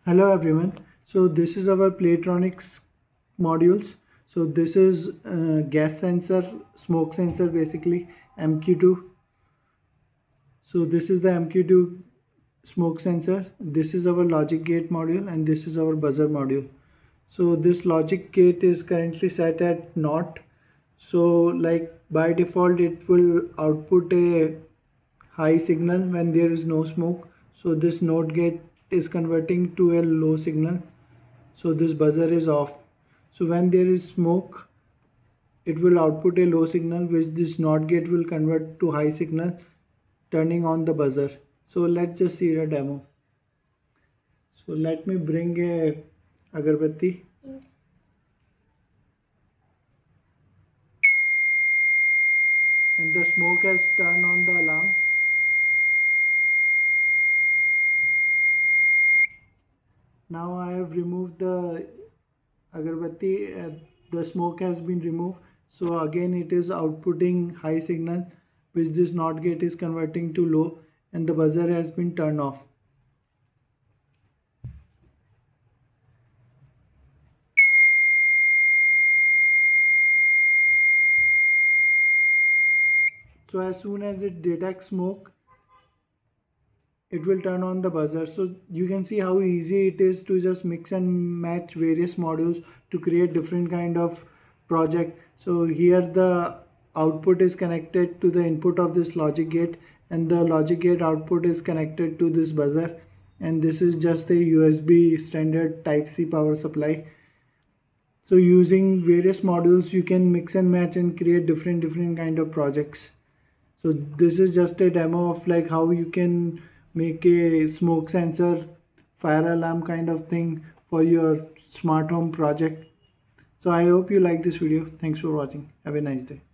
Hello everyone. So this is our Playtronics modules. So this is gas sensor, smoke sensor basically MQ2. So this is the MQ2 smoke sensor. This is our logic gate module and this is our buzzer module. So this logic gate is currently set at naught. So like by default it will output a high signal when there is no smoke. So this NOT gate is converting to a low signal. So this buzzer is off. So when there is smoke, it will output a low signal which this NOT gate will convert to high signal, turning on the buzzer. So let's just see the demo. So let me bring a agarbatti. And the smoke has turned on the alarm. Now I have removed the agarbatti. The smoke has been removed. So again it is outputting high signal which this NOT gate is converting to low, and the buzzer has been turned off. So as soon as it detects smoke, it will turn on the buzzer. So you can see how easy it is to just mix and match various modules to create different kind of project. So here the output is connected to the input of this logic gate, and the logic gate output is connected to this buzzer, and this is just a USB standard type C power supply. So using various modules you can mix and match and create different kind of projects. So this is just a demo of like how you can make a smoke sensor, fire alarm kind of thing for your smart home project. So I hope you like this video. Thanks for watching. Have a nice day.